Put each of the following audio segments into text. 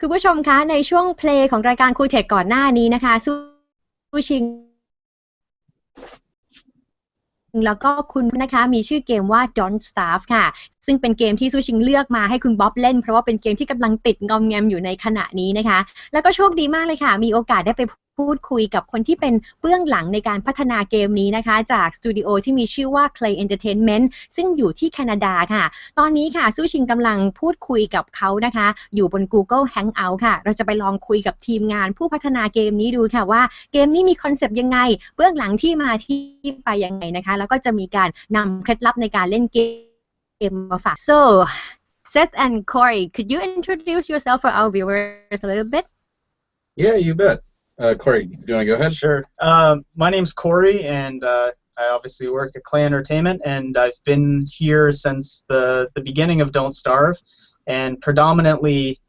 คุณผู้ชมคะในช่วงเพลงของรายการคุยเทคก่อนหน้านี้นะคะสู้ชิงแล้วก็คุณนะคะมีชื่อเกมว่า Don't Starve ค่ะซึ่งเป็นเกมที่สู้ชิงเลือกมาให้คุณบ๊อบเล่นเพราะว่าเป็นเกมที่กำลังติดงอมแงมอยู่ในขณะนี้นะคะแล้วก็โชคดีมากเลยค่ะมีโอกาสได้ไปพูดคุยกับคนที่เป็นเบื้องหลังในการพัฒนาเกมนี้นะคะจากสตูดิโอที่มีชื่อว่า Klei Entertainment ซึ่งอยู่ที่แคนาดาค่ะตอนนี้ค่ะสู้ชิงกำลังพูดคุยกับเขานะคะอยู่บน Google Hangout ค่ะเราจะไปลองคุยกับทีมงานผู้พัฒนาเกมนี้ดูค่ะว่าเกมนี้มีคอนเซปต์ยังไงเบื้องหลังที่มาที่ไปยังไงนะคะแล้วก็จะมีการนำเคล็ดลับในการเล่นเกมมาฝาก So Seth and Corey, could you introduce yourself for our viewers a little bit? Yeah, you bet. Corey, do you want to go ahead? Sure. My name's Corey, and I obviously work at Klei Entertainment, and I've been here since the beginning of Don't Starve, and predominantly,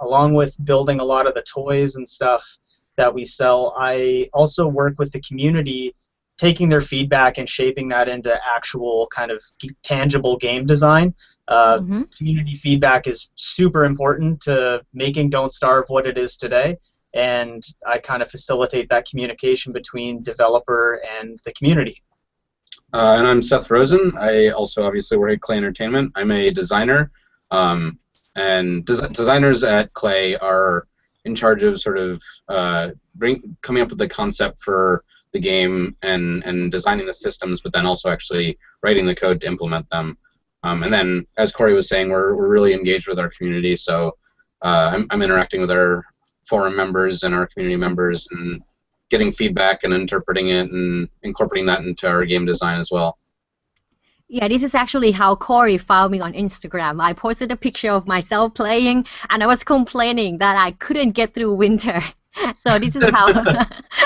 along with building a lot of the toys and stuff that we sell, I also work with the community, taking their feedback and shaping that into actual kind of tangible game design. Community feedback is super important to making Don't Starve what it is today. And I kind of facilitate that communication between developer and the community. And I'm Seth Rosen. I also obviously work at Klei Entertainment. I'm a designer, and designers at Klei are in charge of sort of coming up with the concept for the game and designing the systems, but then also actually writing the code to implement them. And then, as Corey was saying, we're really engaged with our community, so I'm interacting with our forum members and our community members and getting feedback and interpreting it and incorporating that into our game design as well. Yeah, this is actually how Corey found me on Instagram. I posted a picture of myself playing and I was complaining that I couldn't get through winter. So this is how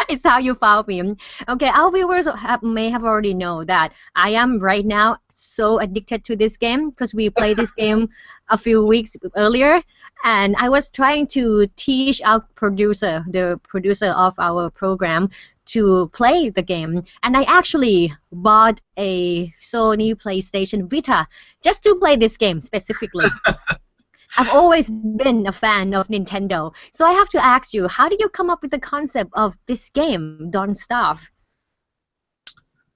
it's how you found me. Okay, our viewers may have already know that I am right now so addicted to this game because we played this game a few weeks earlier. And I was trying to teach our producer, the producer of our program, to play the game. And I actually bought a Sony PlayStation Vita just to play this game specifically. I've always been a fan of Nintendo. So I have to ask you, how did you come up with the concept of this game, Don't Starve?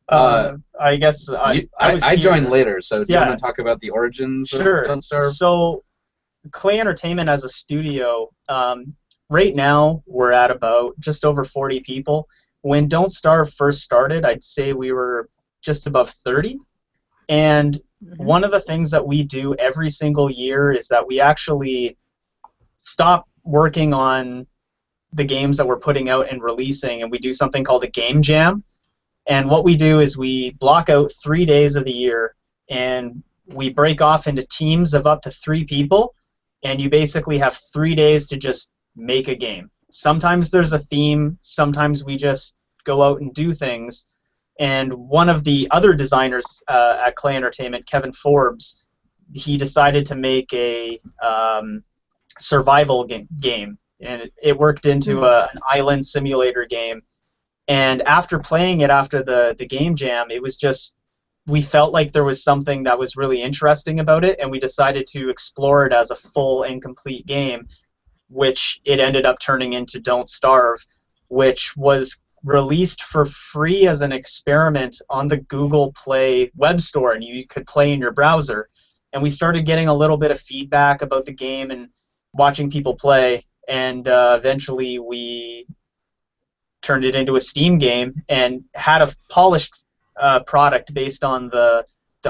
I guess I joined later, so do you want to talk about the origins of Don't Starve? So Klei Entertainment as a studio, right now we're at about just over 40 people. When Don't Starve first started, I'd say we were just above 30. And one of the things that we do every single year is that we actually stop working on the games that we're putting out and releasing, and we do something called a game jam. And what we do is we block out 3 days of the year, and we break off into teams of up to 3 people, and you basically have 3 days to just make a game. Sometimes there's a theme, sometimes we just go out and do things. And one of the other designers at Klei Entertainment, Kevin Forbes, he decided to make a survival game, and it worked into an island simulator game. And after playing it after the game jam, it was just, we felt like there was something that was really interesting about it, and we decided to explore it as a full and complete game, which it ended up turning into Don't Starve, which was released for free as an experiment on the Google Play web store, and you could play in your browser. And we started getting a little bit of feedback about the game and watching people play, and eventually we turned it into a Steam game and had a polished product based on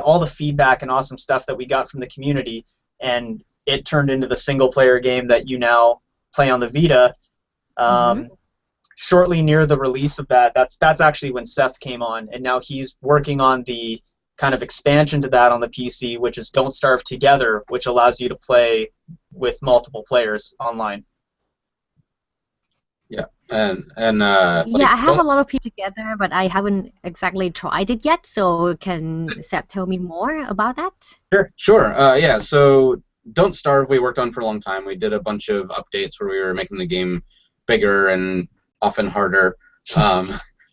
all the feedback and awesome stuff that we got from the community, and it turned into the single-player game that you now play on the Vita. Shortly near the release of that's actually when Seth came on, and now he's working on the kind of expansion to that on the PC, which is Don't Starve Together, which allows you to play with multiple players online. Yeah, yeah, I have a lot of people together, but I haven't exactly tried it yet. So can Seth tell me more about that? Sure. Yeah. So Don't Starve, we worked on for a long time. We did a bunch of updates where we were making the game bigger and often harder,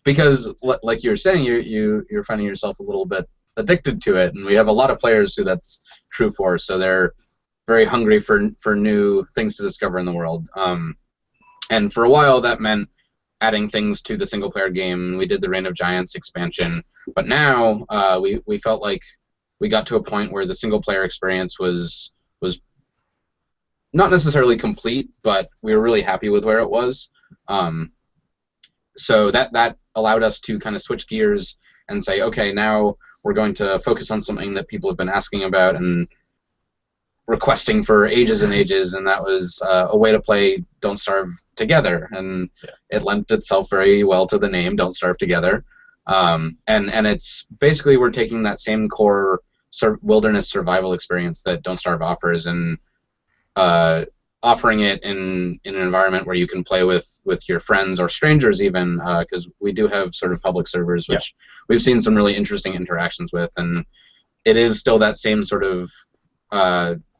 because, like you were saying, you're finding yourself a little bit addicted to it, and we have a lot of players who that's true for. So they're very hungry for new things to discover in the world. And for a while that meant adding things to the single player game. We did the Reign of Giants expansion, but now we felt like we got to a point where the single player experience was not necessarily complete, but we were really happy with where it was. So that allowed us to kind of switch gears and say, okay, now we're going to focus on something that people have been asking about and requesting for ages and ages, and that was a way to play Don't Starve together, and it lent itself very well to the name Don't Starve Together. And it's basically we're taking that same core wilderness survival experience that Don't Starve offers and offering it in an environment where you can play with your friends or strangers even, because we do have sort of public servers, which we've seen some really interesting interactions with, and it is still that same sort of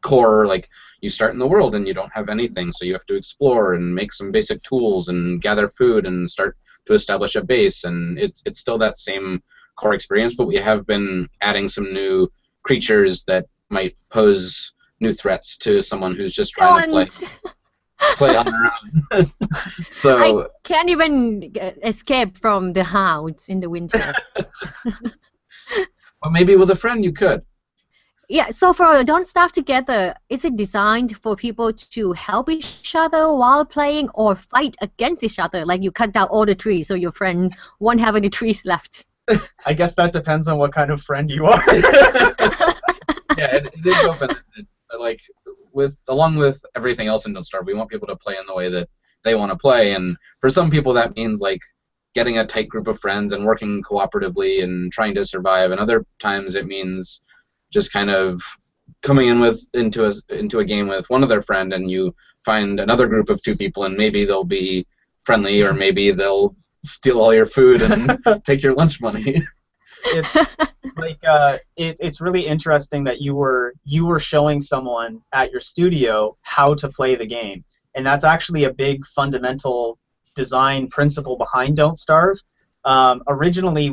core, like you start in the world and you don't have anything, so you have to explore and make some basic tools and gather food and start to establish a base, and it's still that same core experience, but we have been adding some new creatures that might pose new threats to someone who's just trying to play on their own. So I can't even escape from the hounds in the winter. Well, maybe with a friend you could. Yeah, so for Don't Starve Together, is it designed for people to help each other while playing or fight against each other? Like you cut down all the trees so your friends won't have any trees left. I guess that depends on what kind of friend you are. Yeah, it is open. Like along with everything else in Don't Starve, we want people to play in the way that they want to play, and for some people that means like getting a tight group of friends and working cooperatively and trying to survive, and other times it means just kind of coming into a game with one other friend, and you find another group of 2 people, and maybe they'll be friendly, or maybe they'll steal all your food and take your lunch money. It's like it's really interesting that you were showing someone at your studio how to play the game, and that's actually a big fundamental design principle behind Don't Starve. Originally,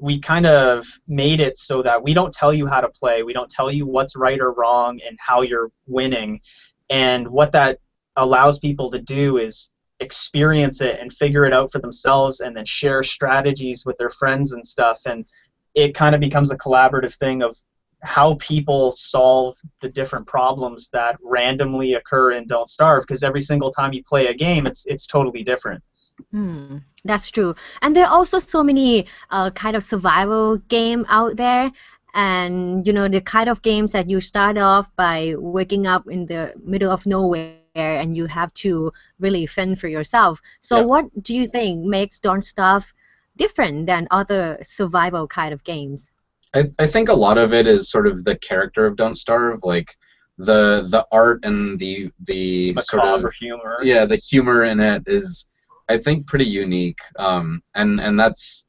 we kind of made it so that we don't tell you how to play, we don't tell you what's right or wrong and how you're winning, and what that allows people to do is experience it and figure it out for themselves, and then share strategies with their friends and stuff, and it kind of becomes a collaborative thing of how people solve the different problems that randomly occur in Don't Starve, because every single time you play a game it's totally different. That's true. And there are also so many kind of survival game out there, and you know the kind of games that you start off by waking up in the middle of nowhere and you have to really fend for yourself. So what do you think makes Don't Starve different than other survival kind of games? I think a lot of it is sort of the character of Don't Starve, like the art and the sort of humor. Yeah, the humor in it is, I think, pretty unique, and that's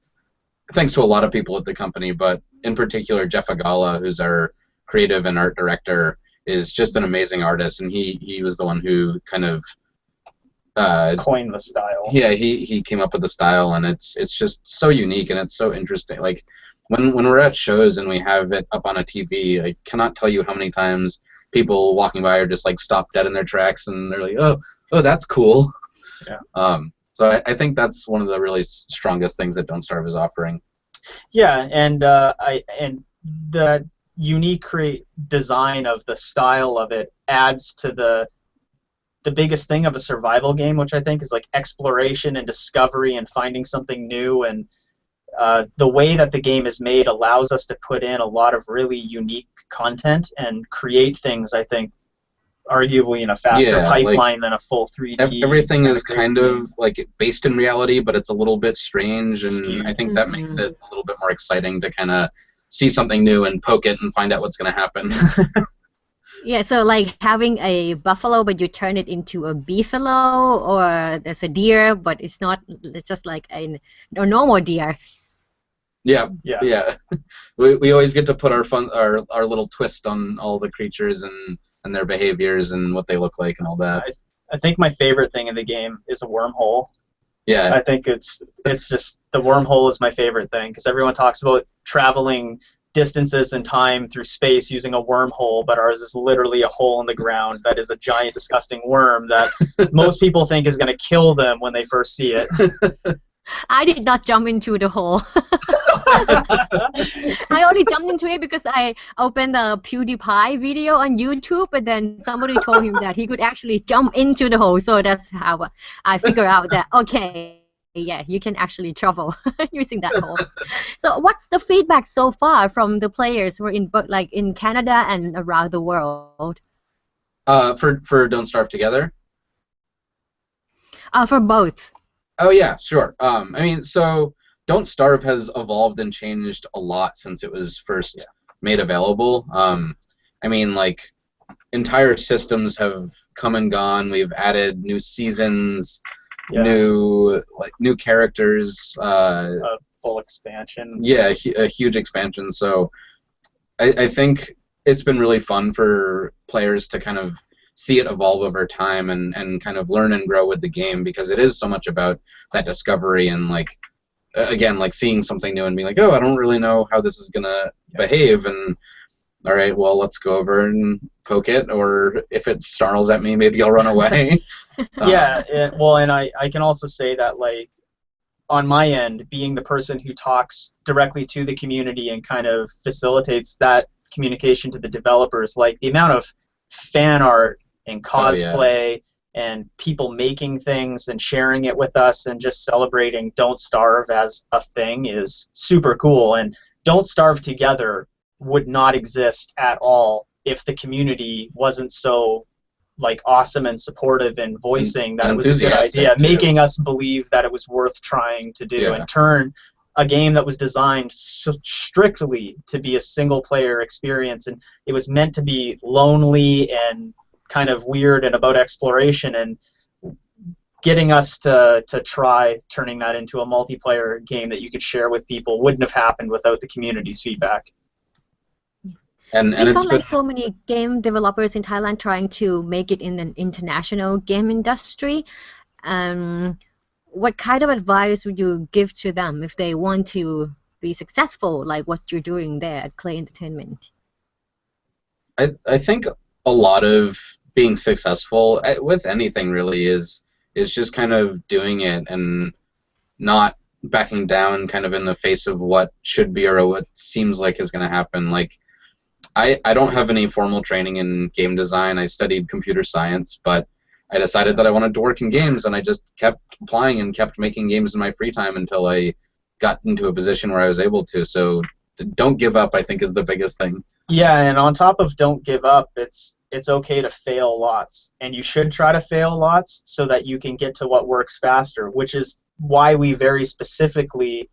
thanks to a lot of people at the company, but in particular Jeff Agala, who's our creative and art director, is just an amazing artist, and he was the one who kind of coined the style. Yeah, he came up with the style, and it's just so unique and it's so interesting. Like when we're at shows and we have it up on a TV, I cannot tell you how many times people walking by are just like stop dead in their tracks, and they're like, oh, that's cool. Yeah. So I think that's one of the really strongest things that Don't Starve is offering. Yeah, and the unique design of the style of it adds to the biggest thing of a survival game, which I think is like exploration and discovery and finding something new, and the way that the game is made allows us to put in a lot of really unique content and create things, I think, arguably in a faster pipeline than a full 3D. Everything is kind of like based in reality, but it's a little bit strange, and I think that makes it a little bit more exciting to kind of see something new and poke it and find out what's going to happen. Yeah, so like having a buffalo, but you turn it into a beefalo, or there's a deer, but it's not. It's just like a normal deer. Yeah. We always get to put our little twist on all the creatures and their behaviors and what they look like and all that. I think my favorite thing in the game is a wormhole. Yeah. I think it's just the wormhole is my favorite thing, because everyone talks about traveling distances and time through space using a wormhole, but ours is literally a hole in the ground that is a giant, disgusting worm that most people think is going to kill them when they first see it. I did not jump into the hole. I only jumped into it because I opened a PewDiePie video on YouTube, and then somebody told him that he could actually jump into the hole. So that's how I figured out that, okay, yeah, you can actually travel using that hole. So what's the feedback so far from the players who are in like in Canada and around the world? For Don't Starve Together? For both. Oh yeah, sure. I mean, so Don't Starve has evolved and changed a lot since it was first made available. I mean, like, entire systems have come and gone. We've added new seasons, new characters. A full expansion. Yeah, a huge expansion. So I think it's been really fun for players to kind of see it evolve over time and kind of learn and grow with the game, because it is so much about that discovery and, like, again, like seeing something new and being like, oh, I don't really know how this is gonna behave, and all right, well, let's go over and poke it, or if it snarls at me, maybe I'll run away. Well, and I can also say that, like, on my end, being the person who talks directly to the community and kind of facilitates that communication to the developers, like, the amount of fan art and cosplay and people making things and sharing it with us and just celebrating Don't Starve as a thing is super cool. And Don't Starve Together would not exist at all if the community wasn't so, like, awesome and supportive and voicing that it was a good idea, making us believe that it was worth trying to do and turn a game that was designed so strictly to be a single-player experience, and it was meant to be lonely and kind of weird and about exploration, and getting us to try turning that into a multiplayer game that you could share with people wouldn't have happened without the community's feedback. And We've it's got, like, so many game developers in Thailand trying to make it in an international game industry. What kind of advice would you give to them if they want to be successful, like what you're doing there at Klei Entertainment? I think a lot of being successful with anything really is just kind of doing it and not backing down kind of in the face of what should be or what seems like is going to happen. Like, I don't have any formal training in game design. I studied computer science, but I decided that I wanted to work in games, and I just kept applying and kept making games in my free time until I got into a position where I was able to. So don't give up, I think, is the biggest thing. Yeah, and on top of don't give up, it's okay to fail lots, and you should try to fail lots so that you can get to what works faster, which is why we very specifically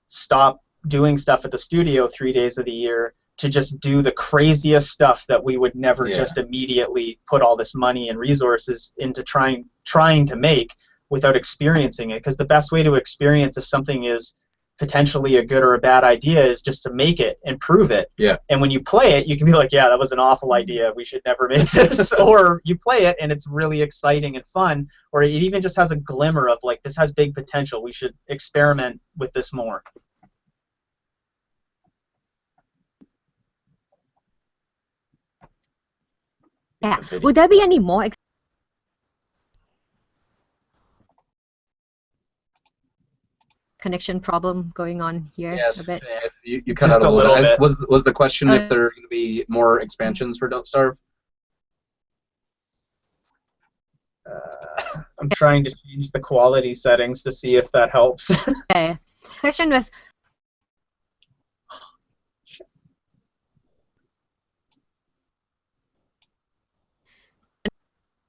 stop doing stuff at the studio 3 days of the year to just do the craziest stuff that we would never just immediately put all this money and resources into trying to make without experiencing it. Because the best way to experience if something is potentially a good or a bad idea is just to make it and prove it. Yeah. And when you play it, you can be like, yeah, that was an awful idea. We should never make this. Or you play it and it's really exciting and fun. Or it even just has a glimmer of, like, this has big potential. We should experiment with this more. Yeah. Would there be any more connection problem going on here? Yes, a bit? You cut Just out a little bit. bit. Was the question if there are going to be more expansions for Don't Starve? I'm trying to change the quality settings to see if that helps. Okay. Question was,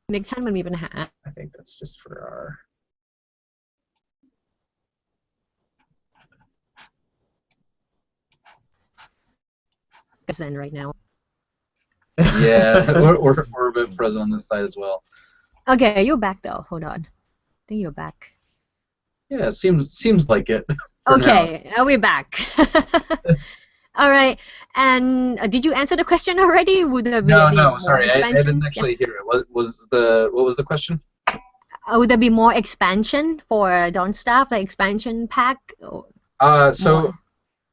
connection มันมีปัญหา I think that's just for our... right now. Yeah, we're a bit frozen on this side as well. Okay, you're back though. Hold on. I think you're back. Yeah, seems like it. Okay, we're back. All right. And did you answer the question already? Would there be No, sorry, I didn't actually hear it. What was the question? Would there be more expansion for Don't Starve, like expansion pack? So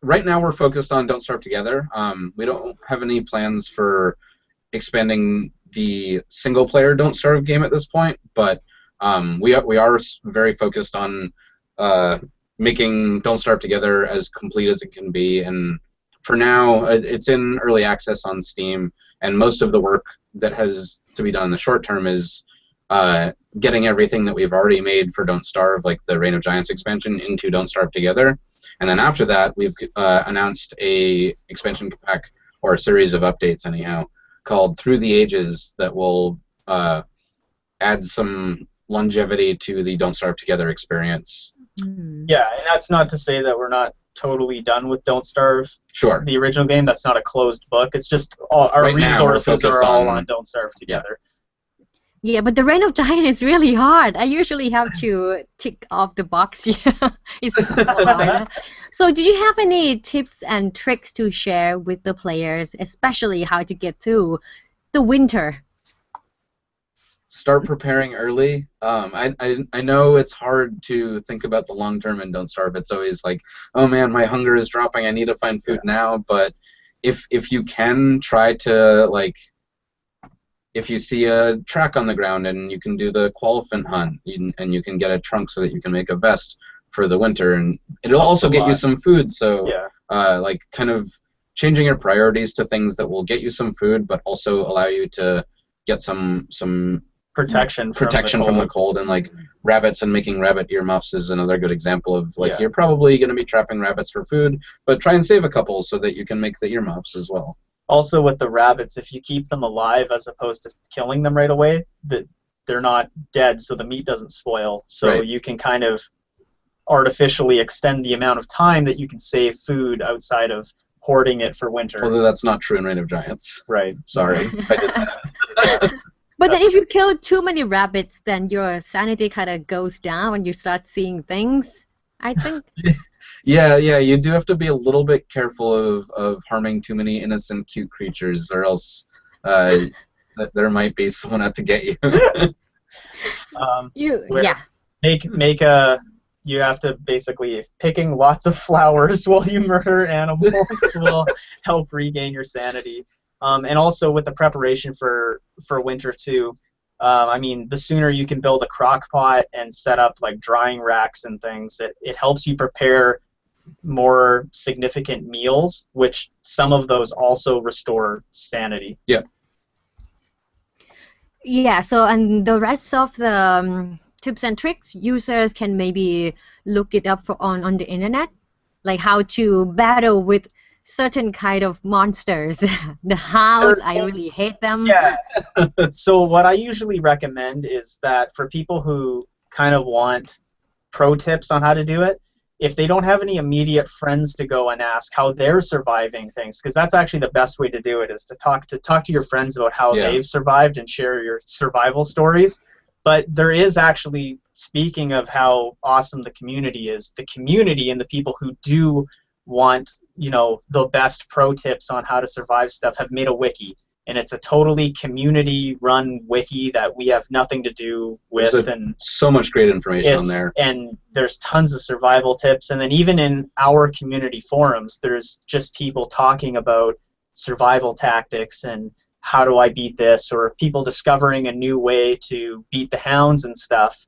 right now we're focused on Don't Starve Together. We don't have any plans for expanding the single-player Don't Starve game at this point, but we are very focused on making Don't Starve Together as complete as it can be. And for now, it's in early access on Steam, and most of the work that has to be done in the short term is getting everything that we've already made for Don't Starve, like the Reign of Giants expansion, into Don't Starve Together. And then after that, we've announced a expansion pack, or a series of updates anyhow, called Through the Ages, that will add some longevity to the Don't Starve Together experience. Yeah, and that's not to say that we're not totally done with Don't Starve. Sure. The original game, that's not a closed book. It's just our Right now, we're resources focused are all on- on Don't Starve Together. Yeah, but the Reign of Giant is really hard. I usually have to tick off the box. Yeah, it's so hard. So, do you have any tips and tricks to share with the players, especially how to get through the winter? Start preparing early. I know it's hard to think about the long term in Don't Starve. It's always like, oh man, my hunger is dropping. I need to find food now. But if you can try to, like, if you see a track on the ground and you can do the qualiphant hunt, and you can get a trunk so that you can make a vest for the winter, and it'll also get you some food. So like kind of changing your priorities to things that will get you some food, but also allow you to get some Protection from the cold. And like rabbits and making rabbit earmuffs is another good example of, like, you're probably going to be trapping rabbits for food, but try and save a couple so that you can make the earmuffs as well. Also with the rabbits, if you keep them alive as opposed to killing them right away, they're not dead, so the meat doesn't spoil. So you can kind of artificially extend the amount of time that you can save food outside of hoarding it for winter. Although that's not true in Reign of Giants. Right. Sorry. I did that. But then if you kill too many rabbits, then your sanity kind of goes down and you start seeing things, I think. Yeah, you do have to be a little bit careful of harming too many innocent, cute creatures, or else there might be someone out to get you. You have to basically, picking lots of flowers while you murder animals will help regain your sanity. And also with the preparation for winter too. I mean, the sooner you can build a crock pot and set up like drying racks and things, it helps you prepare more significant meals, which some of those also restore sanity. Yeah. Yeah, so and the rest of the tips and tricks, users can maybe look it up on the internet, like how to battle with certain kind of monsters. The hounds, I really hate them. Yeah. So what I usually recommend is that for people who kind of want pro tips on how to do it, if they don't have any immediate friends to go and ask how they're surviving things, because that's actually the best way to do it, is to talk to your friends about how they've survived and share your survival stories. But there is actually, speaking of how awesome the community is, the community and the people who do want, you know, the best pro tips on how to survive stuff have made a wiki. And it's a totally community-run wiki that we have nothing to do with. And so much great information on there. And there's tons of survival tips. And then even in our community forums, there's just people talking about survival tactics and how do I beat this, or people discovering a new way to beat the hounds and stuff.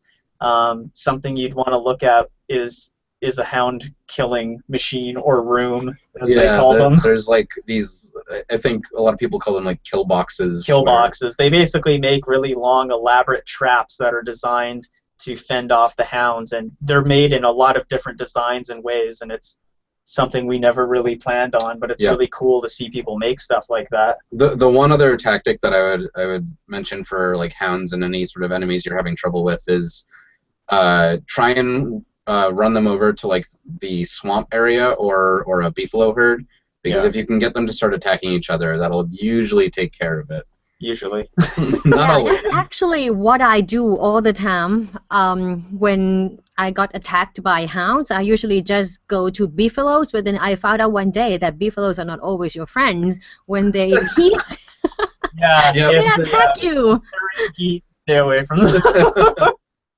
Something you'd want to look at is a hound killing machine or room, as they call them. There's like these, I think a lot of people call them like kill boxes. Kill boxes. They basically make really long, elaborate traps that are designed to fend off the hounds, and they're made in a lot of different designs and ways, and it's something we never really planned on, but it's really cool to see people make stuff like that. The one other tactic that I would mention for like hounds and any sort of enemies you're having trouble with is try and run them over to like the swamp area or a beefalo herd, because if you can get them to start attacking each other, that'll usually take care of it. Usually. Not always. That's actually what I do all the time. When I got attacked by hounds, I usually just go to beefalos, but then I found out one day that beefalos are not always your friends. When they heat, they attack you. Heat, stay away from them.